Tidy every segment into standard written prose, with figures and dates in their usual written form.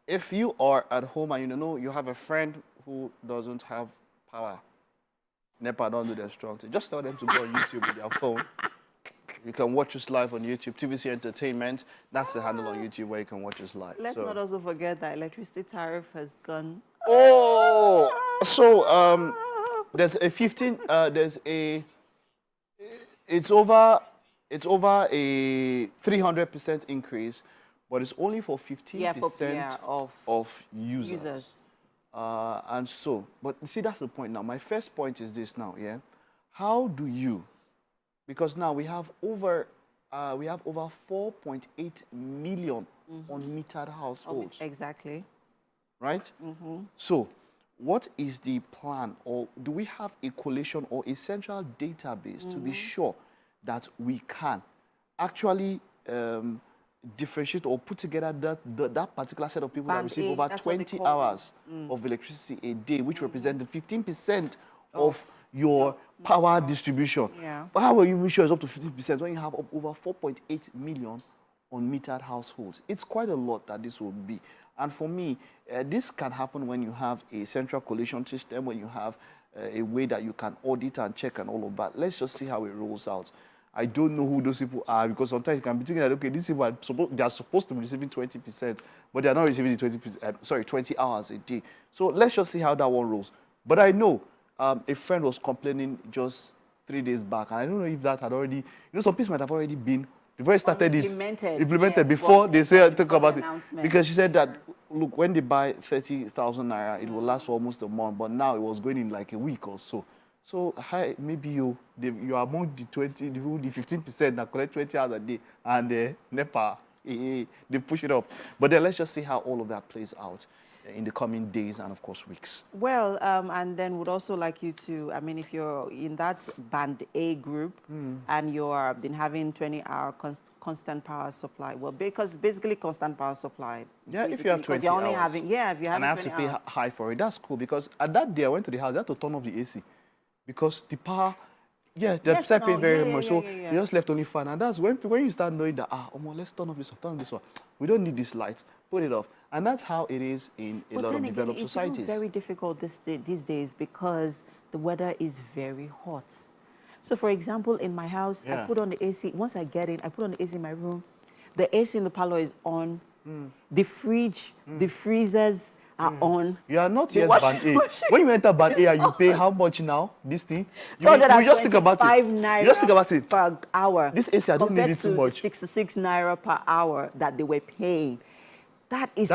if you are at home and you know you have a friend who doesn't have power, NEPA don't do their strong thing, just tell them to go on YouTube with their phone. You can watch us live on YouTube. TVC Entertainment, that's the handle on YouTube where you can watch us live. Let's not also forget that electricity tariff has gone. Oh, so there's a 15. It's over a 300% increase, but it's only for 15% of users. And so, but see, that's the point now. My first point is this now, yeah. How do you? Because now we have over 4.8 million unmetered households. Exactly. Right? So, what is the plan, or do we have a collation or a central database to be sure that we can actually differentiate or put together that particular set of people that receive over 20 hours of electricity a day, which represent the 15% of your power distribution? Yeah. But how are you sure it's up to 15% when you have over 4.8 million unmetered households? It's quite a lot that this will be. And for me, this can happen when you have a central collation system, when you have a way that you can audit and check and all of that. Let's just see how it rolls out. I don't know who those people are, because sometimes you can be thinking that, okay, these people are supposed to be receiving 20%, but they're not receiving the 20 hours a day. So let's just see how that one rolls. But I know a friend was complaining just 3 days back, and I don't know if that had already, some people might have already been, they've already started implemented before they talk about it. Because she said that, look, when they buy 30,000 naira, it will last for almost a month, but now it was going in like a week or so. So maybe you are among the 15% that collect 20 hours a day, and NEPA, they push it up. But then let's just see how all of that plays out in the coming days and, of course, weeks. Well, and then would also like you to, I mean, if you're in that band A group and you're been having 20-hour constant power supply, well, because basically constant power supply. Yeah, if you have 20 hours. If you're having and I have to pay high for it, that's cool, because at that day I went to the house, I had to turn off the AC. Because the power, they're paying very much. So they just left only fan. And that's when you start knowing that, let's turn off this one, turn on this one. We don't need this light, put it off. And that's how it is in a lot of developed societies. It's very difficult these days because the weather is very hot. So for example, in my house, I put on the AC. Once I get in, I put on the AC in my room. The AC in the parlor is on. The fridge, the freezers are on. You are not yet band A. When you enter band A, you pay how much now? This thing? You just think about it. You just think about it. Per hour. This AC, I don't need it too much. 66 naira per hour that they were paying. That is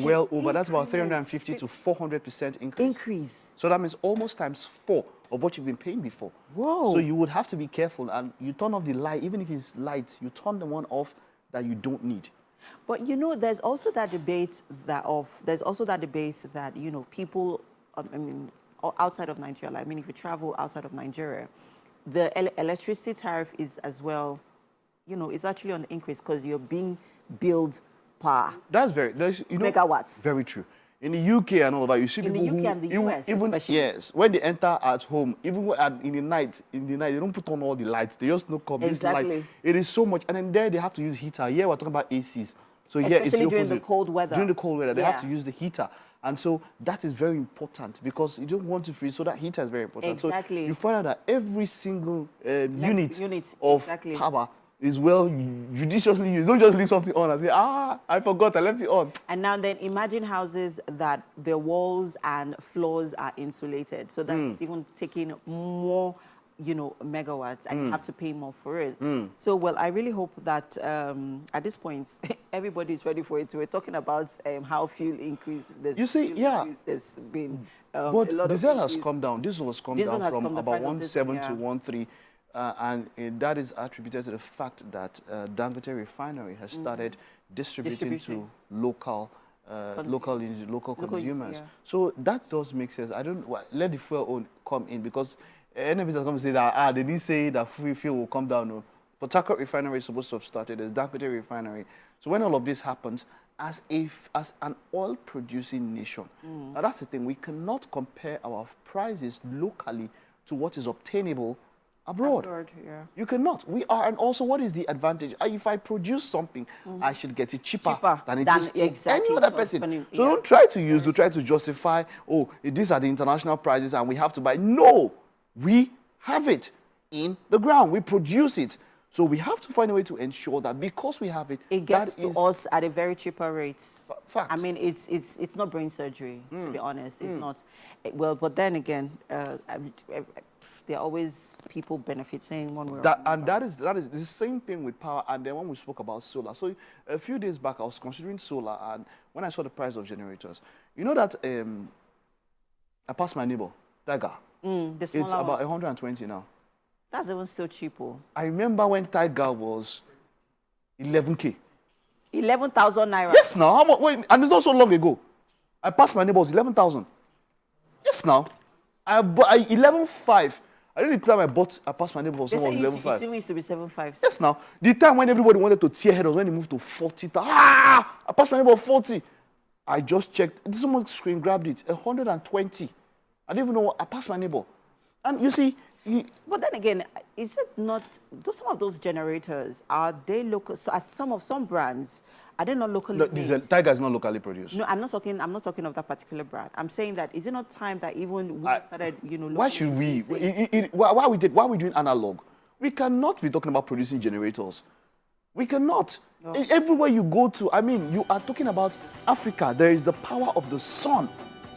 well over. That's about 350 to 400% increase. So that means almost times 4 of what you've been paying before. Whoa. So you would have to be careful, and you turn off the light, even if it's light, you turn the one off that you don't need. But there's also that debate that people, outside of Nigeria. I mean, if you travel outside of Nigeria, the electricity tariff is as well, it's actually on the increase because you're being billed per megawatts. Very true. In the UK and all of that, you see people in the UK and the US especially. Yes, when they enter at home, even in the night, they don't put on all the lights. They just look up this light. It is so much, and then there they have to use heater. Yeah, we're talking about ACs. So especially during the cold weather. During the cold weather, they have to use the heater. And so that is very important because you don't want to freeze. So that heater is very important. Exactly. So you find out that every single unit of power is well judiciously used. Don't just leave something on and say, I forgot, I left it on. And now then imagine houses that their walls and floors are insulated. So that's even taking more megawatts, and you have to pay more for it. So, well, I really hope that at this point, everybody is ready for it. We're talking about how fuel increase. There's been but diesel has come down. Diesel has come down from about 1.7 to 1.3. And that is attributed to the fact that Dangote Refinery has started distributing to local consumers. So that does make sense. Let the fuel come in, because enemies are going to say that they didn't say that fuel will come down. No. But Port Harcourt Refinery is supposed to have started as Dangote Refinery. So when all of this happens, as an oil-producing nation, now that's the thing. We cannot compare our prices locally to what is obtainable abroad. Yeah. You cannot. We are, and also, what is the advantage? If I produce something, I should get it cheaper than it is to any other person. So don't try to justify, oh, these are the international prices and we have to buy. No, we have it in the ground. We produce it. So we have to find a way to ensure that because we have it, it gets to us at a very cheaper rate. Fact. I mean, it's not brain surgery, to be honest. It's not. Well, but then again, there are always people benefiting one way or another. And that is the same thing with power. And then when we spoke about solar, so a few days back I was considering solar, and when I saw the price of generators, you know that I passed my neighbor, Tiger. It's about 120 now. That's even still cheaper. I remember when Tiger was 11K. 11,000 naira. Yes, now. How much? Wait, and it's not so long ago. I passed my neighbor, it was 11,000. Yes, now. I have 11.5. I didn't the time I passed my neighbor for someone was 11.5. It used to be 7.5. Yes, now. The time when everybody wanted to tear head was when it moved to 40. I passed my neighbor 40. I just checked. Someone screen grabbed it. 120. I didn't even know what. I passed my neighbor. And you see, but then again, is it not? Some of those generators, are they local? So as some brands, are they not locally made? Tiger is not locally produced. No, I'm not talking of that particular brand. I'm saying that is it not time that even we started, why should we? Why are we doing analog? We cannot be talking about producing generators. We cannot. No. Everywhere you go to, I mean, you are talking about Africa. There is the power of the sun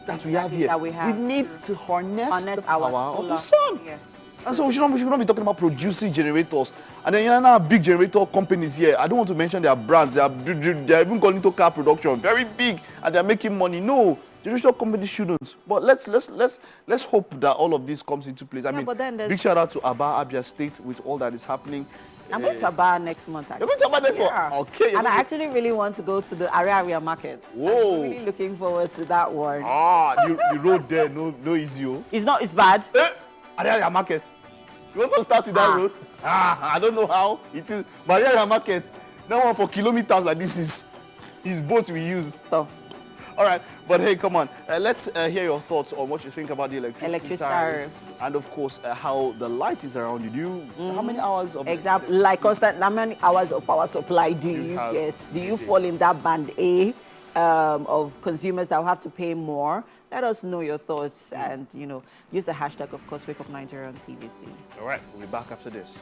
that we have here. We need to harness the our power solar of the sun. Yeah. And so we should not be talking about producing generators. And then you know now big generator companies here. I don't want to mention their brands. They are even going into car production, very big, and they're making money. No, generator companies shouldn't. But let's hope that all of this comes into place. I mean, big shout out to Abia State with all that is happening. I'm going to Aba next month. Actually. You're going to Aba next month? Okay. And I actually really want to go to the area market. Whoa. I'm really looking forward to that one. The road there, no easy. It's bad. Area market. You want to start with that road? I don't know how it is. But area market, that one for kilometers like this is boat we use. So. All right, but hey, come on. Let's hear your thoughts on what you think about the electricity tariff. And of course, how the light is around you. How many hours of... Exactly, like constant, how many hours of power supply do you get? Do you fall in that band A of consumers that will have to pay more? Let us know your thoughts and, use the hashtag, of course, Wake Up Nigeria on TVC. All right, we'll be back after this.